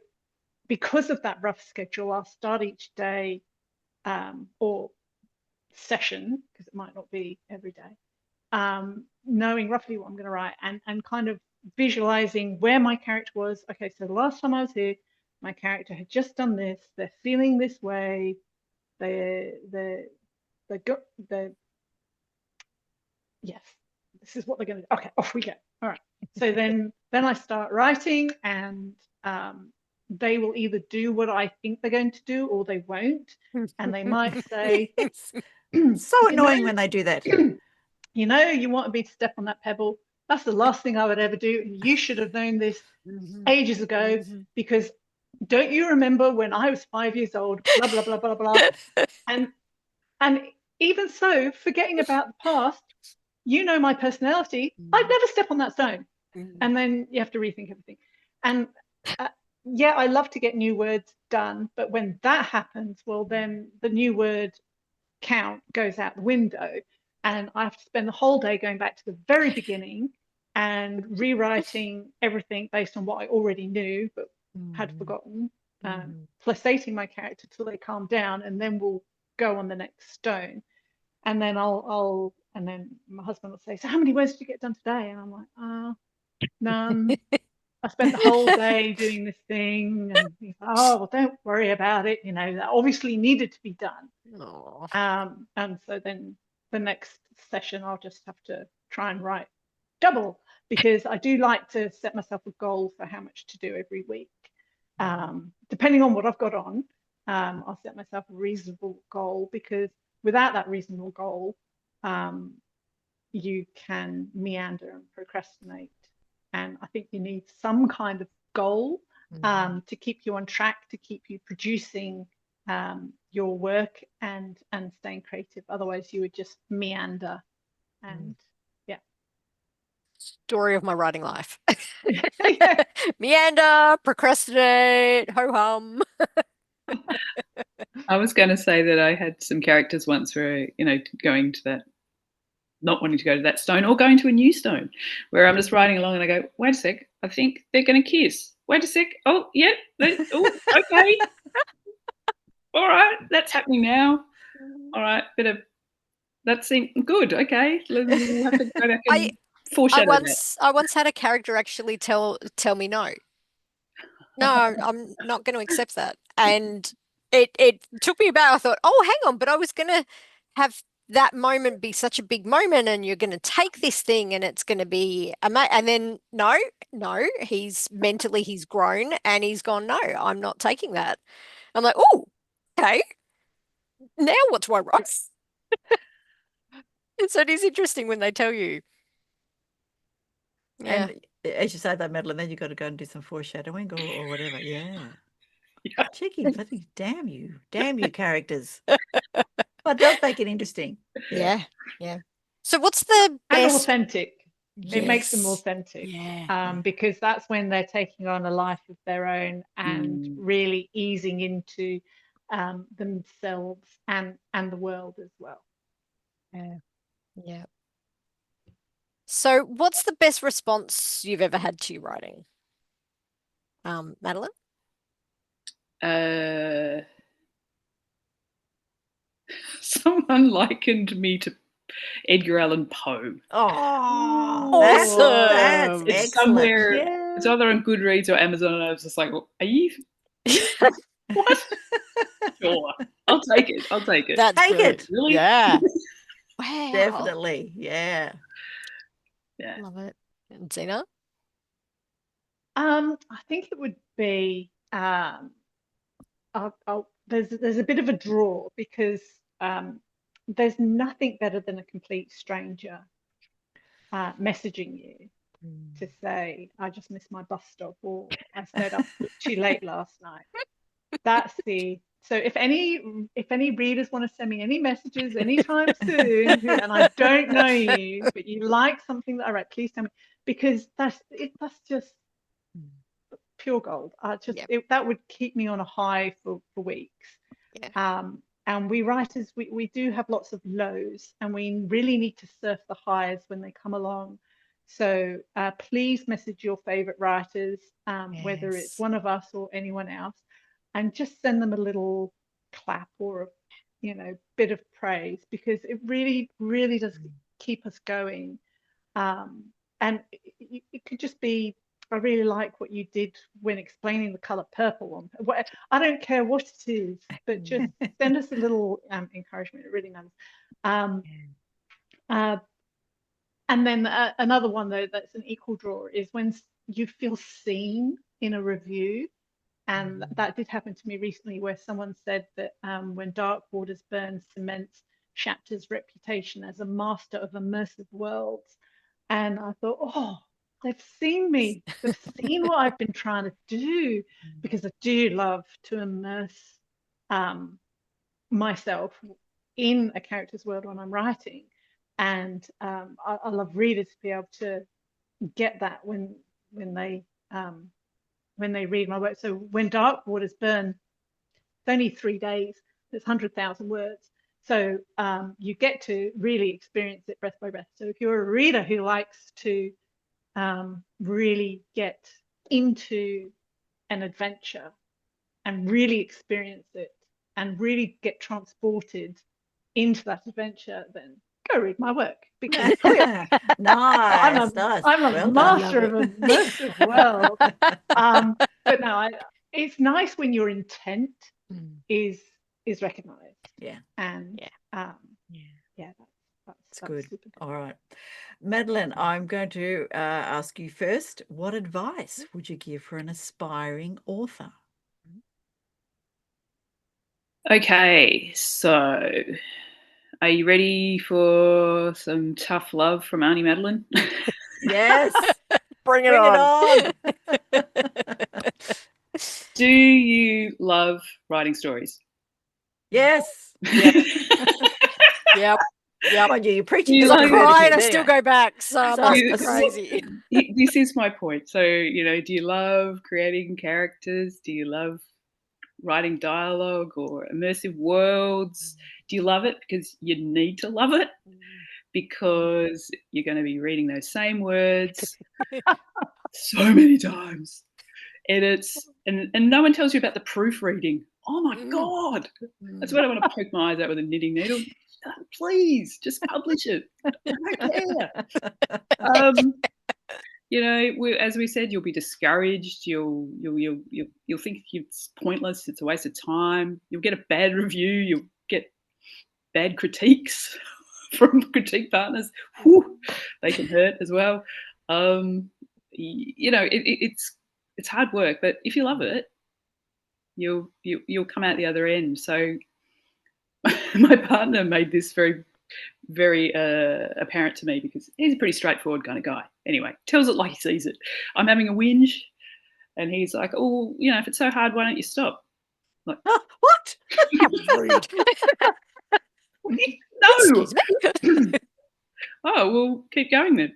S4: because of that rough schedule, I'll start each day or session, because it might not be every day, knowing roughly what I'm going to write, and kind of visualizing where my character was. Okay, so the last time I was here, my character had just done this, they're feeling this way, yes, this is what they're going to do. Okay, off we go. All right. So then I start writing, and they will either do what I think they're going to do, or they won't. And they might say,
S2: so annoying when they do that.
S4: You know, you want me to step on that pebble. That's the last thing I would ever do. You should have known this ages ago, because don't you remember when I was 5 years old, blah, blah, blah, blah, blah. And even so, forgetting about the past, you know my personality, I'd never step on that stone. And then you have to rethink everything. And yeah, I love to get new words done, but when that happens, well, then the new word count goes out the window, and I have to spend the whole day going back to the very beginning and rewriting everything based on what I already knew but had forgotten, placating my character till they calm down, and then we'll go on the next stone. And then and then my husband will say, so how many words did you get done today? And I'm like, none. I spent the whole day doing this thing. And he's like, oh, well, don't worry about it. You know, that obviously needed to be done. And so then the next session, I'll just have to try and write double, because I do like to set myself a goal for how much to do every week. Depending on what I've got on, I'll set myself a reasonable goal, because without that reasonable goal, you can meander and procrastinate. And I think you need some kind of goal to keep you on track, to keep you producing your work and staying creative. Otherwise, you would just meander. And yeah.
S3: Story of my writing life. Meander, procrastinate, ho-hum.
S5: I was going to say that I had some characters once where, you know, going to that, not wanting to go to that stone, or going to a new stone, where I'm just riding along and I go, wait a sec, I think they're going to kiss. Wait a sec. Oh, yeah. Oh, okay. All right. That's happening now. All right. That seemed good. Okay. We'll have to go back and foreshadow that.
S3: I once had a character actually tell me no. No, I'm not going to accept that. And it took me about, I thought, oh, hang on, but I was going to have that moment be such a big moment, and you're going to take this thing and it's going to be amazing. And then no, he's grown and he's gone, no, I'm not taking that. I'm like, oh, okay. Now what do I write? So it is interesting when they tell you.
S2: Yeah. as you say that, Madeleine, then you've got to go and do some foreshadowing or whatever. Yeah.
S5: Yeah.
S2: Cheeky, bloody damn you characters. But it does make it interesting.
S3: Yeah. Yeah. So what's the
S4: And
S3: best?
S4: authentic. It makes them
S3: Yes.
S4: authentic.
S3: Yeah.
S4: Because that's when they're taking on a life of their own and really easing into themselves and the world as well.
S3: Yeah. Yeah. So what's the best response you've ever had to your writing? Madeleine?
S5: Someone likened me to Edgar Allan Poe.
S2: Oh, that's
S3: Awesome.
S5: It's
S2: excellent.
S5: somewhere.
S2: Yeah.
S5: It's either on Goodreads or Amazon, and I was just like, well, "Are you what?" Sure, I'll take it. I'll take it.
S3: That's
S2: Take
S3: brilliant.
S2: it.
S5: Really?
S3: Yeah. Wow.
S2: Definitely. Yeah.
S5: Yeah.
S3: Love it. And Zena?
S4: I think it would be there's a bit of a draw because there's nothing better than a complete stranger messaging you to say, I just missed my bus stop, or I stayed up too late last night. That's so if any readers want to send me any messages anytime soon, and I don't know you, but you like something that I write, please tell me, because that's just pure gold. That would keep me on a high for weeks.
S3: Yeah.
S4: And we writers, we do have lots of lows, and we really need to surf the highs when they come along. So please message your favorite writers, whether it's one of us or anyone else, and just send them a little clap or a bit of praise, because it really, really does keep us going. And it could just be, I really like what you did when explaining the color purple. I don't care what it is, but just send us a little encouragement. It really matters. And then another one, though, that's an equal draw is when you feel seen in a review. And that did happen to me recently, where someone said that when Dark Waters Burn cements Shapter's reputation as a master of immersive worlds. And I thought, oh, they've seen me. They've seen what I've been trying to do, because I do love to immerse myself in a character's world when I'm writing. And I love readers to be able to get that when they read my work. So when Dark Waters Burn, it's only 3 days. It's 100,000 words. So you get to really experience it breath by breath. So if you're a reader who likes to really get into an adventure and really experience it and really get transported into that adventure, then go read my work, because
S2: nice.
S4: I'm a
S2: Well
S4: master
S2: done.
S4: of immersive world. But no, it's nice when your intent is recognized.
S2: Yeah.
S4: And that's
S2: good.
S4: super good.
S2: All right. Madeleine, I'm going to ask you first, what advice would you give for an aspiring author?
S5: Okay, so are you ready for some tough love from Auntie Madeleine?
S2: Yes.
S3: Bring it on.
S5: Do you love writing stories?
S2: Yes.
S3: Yep.
S2: Mind you, you're preaching
S3: Because
S2: to
S3: I
S2: the
S3: cry and I
S2: converted,
S3: still
S2: anyway.
S3: go back. So that's crazy.
S5: This is my point. So, do you love creating characters? Do you love writing dialogue or immersive worlds? Do you love it because you need to love it? Because you're going to be reading those same words so many times. And no one tells you about the proofreading. Oh my God. That's what I want to poke my eyes out with a knitting needle. Please just publish it. I don't care. As we said, you'll be discouraged. You'll think it's pointless. It's a waste of time. You'll get a bad review. You'll get bad critiques from critique partners. Whew, they can hurt as well. It's hard work, but if you love it, you'll come out the other end. So my partner made this very very apparent to me because he's a pretty straightforward kind of guy. Anyway, tells it like he sees it. I'm having a whinge, and he's like, "Oh, you know, if it's so hard, why don't you stop?" Like,
S2: What? How rude.
S5: no.
S3: Excuse me.
S5: Oh, well, keep going then.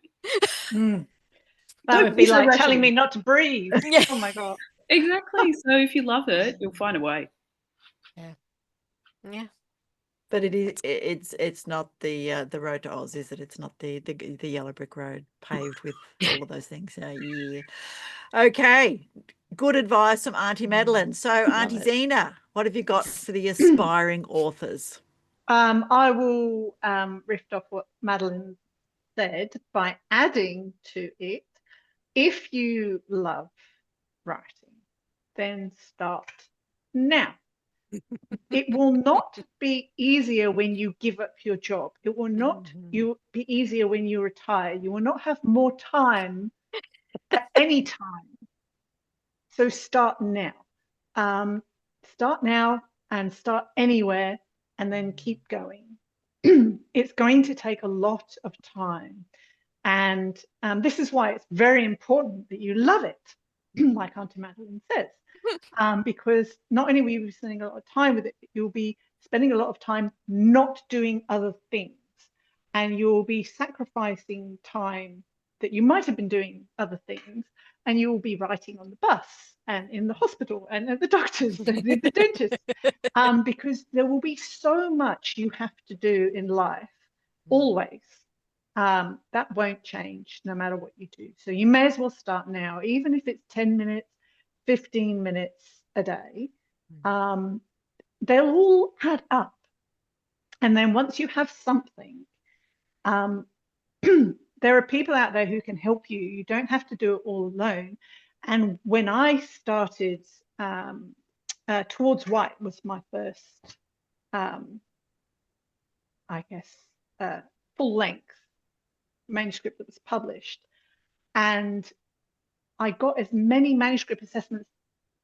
S4: That
S5: Don't
S4: would be
S5: so
S4: like
S5: rational.
S4: telling me not to breathe.
S3: Yeah.
S4: Oh my God.
S5: Exactly. So if you love it, you'll find a way.
S3: Yeah.
S2: But it's not the road to Oz, is it? It's not the yellow brick road paved with all of those things. Yeah. Okay. Good advice from Auntie Madeleine. So, Auntie
S3: it.
S2: Zena, what have you got for the aspiring authors?
S4: I will riff off what Madeleine said by adding to it, if you love writing, then start now. It will not be easier when you give up your job. It will not be easier when you retire. You will not have more time at any time. So start now. Start now and start anywhere, and then keep going. It's going to take a lot of time. And this is why it's very important that you love it, like Auntie Madeleine says, because not only will you be spending a lot of time with it, but you'll be spending a lot of time not doing other things. And you'll be sacrificing time that you might have been doing other things, and you will be writing on the bus and in the hospital and at the doctor's and in the dentist, because there will be so much you have to do in life, always. That won't change no matter what you do. So you may as well start now, even if it's 10 minutes, 15 minutes a day. They'll all add up. And then once you have something, there are people out there who can help you. You don't have to do it all alone. And when I started, Towards White was my first, I guess, full length manuscript that was published. And I got as many manuscript assessments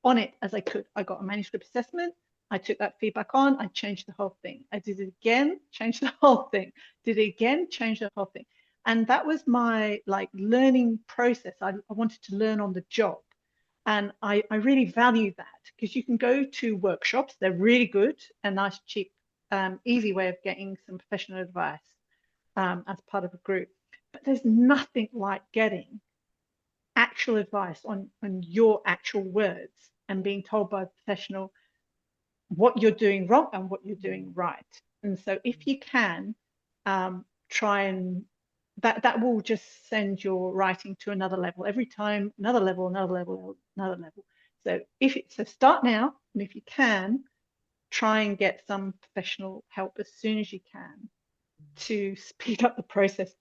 S4: on it as I could. I got a manuscript assessment. I took that feedback on. I changed the whole thing. I did it again, changed the whole thing. Did it again, changed the whole thing. And that was my learning process. I wanted to learn on the job. And I really value that, because you can go to workshops. They're really good and nice, cheap, easy way of getting some professional advice as part of a group. But there's nothing like getting actual advice on your actual words and being told by a professional what you're doing wrong and what you're doing right. And so if you can try and that will just send your writing to another level every time, another level, another level, another level. So start now, and if you can, try and get some professional help as soon as you can to speed up the process.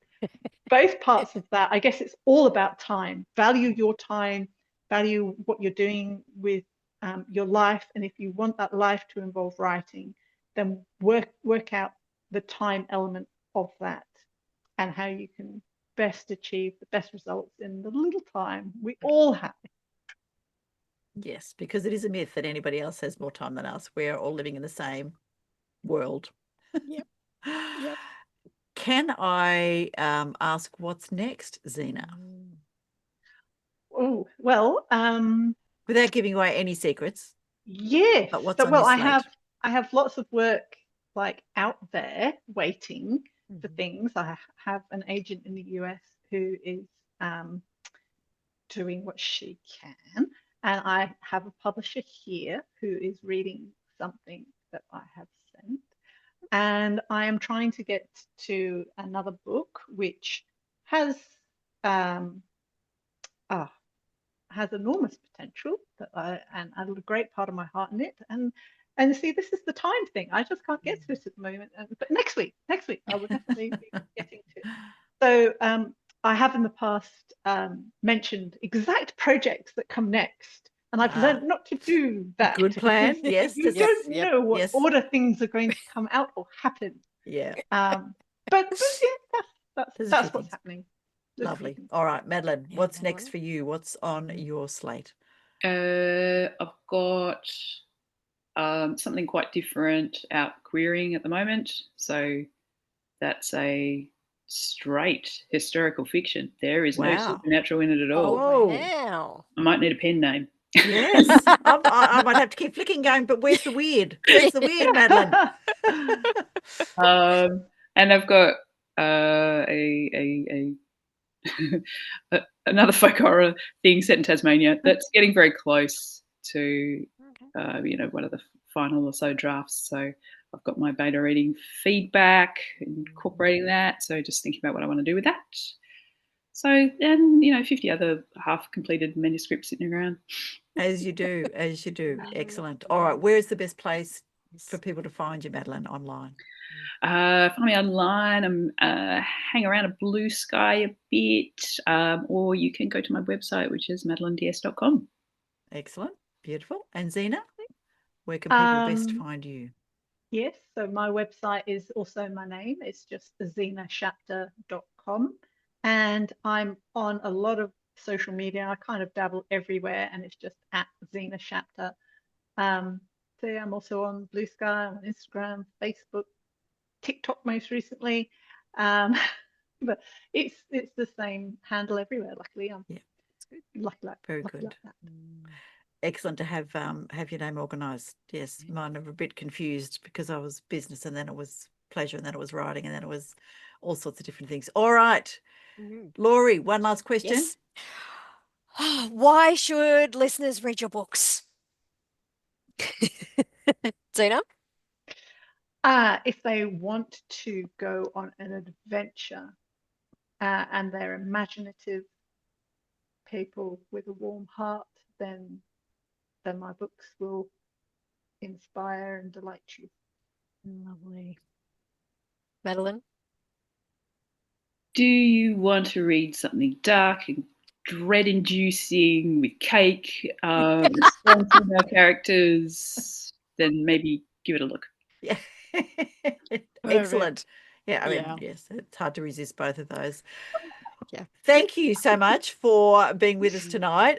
S4: Both parts of that, I guess it's all about time. Value your time, value what you're doing with your life. And if you want that life to involve writing, then work out the time element of that and how you can best achieve the best results in the little time we all have.
S2: Yes, because it is a myth that anybody else has more time than us. We're all living in the same world.
S3: Yep.
S2: Can I ask what's next, Zena?
S4: Oh, well,
S2: without giving away any secrets.
S4: Yes.
S2: But what's on
S4: well,
S2: your
S4: I
S2: slate?
S4: have lots of work out there waiting for things. I have an agent in the US who is doing what she can, and I have a publisher here who is reading something that I have sent, and I am trying to get to another book which has enormous potential and a great part of my heart in it, and see, this is the time thing. I just can't get to it at the moment, but next week I will definitely be getting to it. So I have in the past mentioned exact projects that come next, and I've learned not to do that.
S2: Good plan. Yes.
S4: You don't know what order things are going to come out or happen.
S2: Yeah.
S4: But yeah, that's what's happening.
S2: Lovely. All right, Madeleine, what's next for you? What's on your slate?
S5: I've got something quite different out querying at the moment. So that's a straight historical fiction. There is no
S2: Wow.
S5: supernatural in it at all.
S2: Whoa.
S3: Wow.
S5: I might need a pen name.
S2: Yes. I might have to keep flicking going, but where's the weird? Where's the weird, Madeleine?
S5: And I've got a another folk horror thing set in Tasmania that's getting very close to one of the final or so drafts. So I've got my beta reading feedback, incorporating that. So just thinking about what I want to do with that. So, and 50 other half completed manuscripts sitting around.
S2: As you do. Excellent. All right. Where's the best place for people to find you, Madeleine, online?
S5: Find me online. Hang around a Blue Sky a bit, or you can go to my website, which is madelinedeste.com.
S2: Excellent. Beautiful. And Zena, where can people best find you?
S4: Yes, so my website is also my name. It's just zenashapter.com. And I'm on a lot of social media. I kind of dabble everywhere, and it's just at Zena Shapter. So yeah, I'm also on Blue Sky, on Instagram, Facebook, TikTok most recently. But it's the same handle everywhere. Luckily, it's good.
S2: Very good.
S4: Like that.
S2: Excellent to have your name organised. Yes, mine are a bit confused because I was business, and then it was pleasure, and then it was writing, and then it was all sorts of different things. All right. Laurie, one last question.
S3: Yes. Why should listeners read your books? Zena?
S4: If they want to go on an adventure and they're imaginative people with a warm heart, then my books will inspire and delight you.
S3: Lovely. Madeleine?
S5: Do you want to read something dark and dread-inducing with cake, strong female characters? Then maybe give it a look.
S2: Yeah. Excellent. Yeah, I mean, yes, it's hard to resist both of those.
S3: Yeah.
S2: Thank you so much for being with us tonight,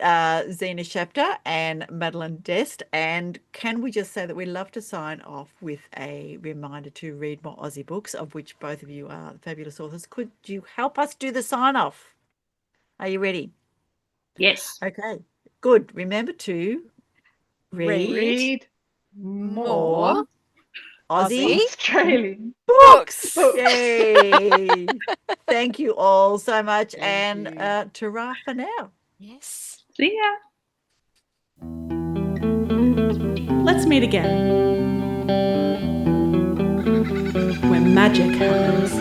S2: Zena Shapter and Madeleine D'Este. And can we just say that we love to sign off with a reminder to read more Aussie books, of which both of you are fabulous authors. Could you help us do the sign off? Are you ready?
S5: Yes.
S2: Okay, good. Remember to read
S3: more
S2: Aussie
S4: Australian
S2: books. Yay. Thank you all so much.
S3: Thank
S2: and ta-ra for now.
S3: Yes.
S5: See ya.
S1: Let's meet again when magic happens.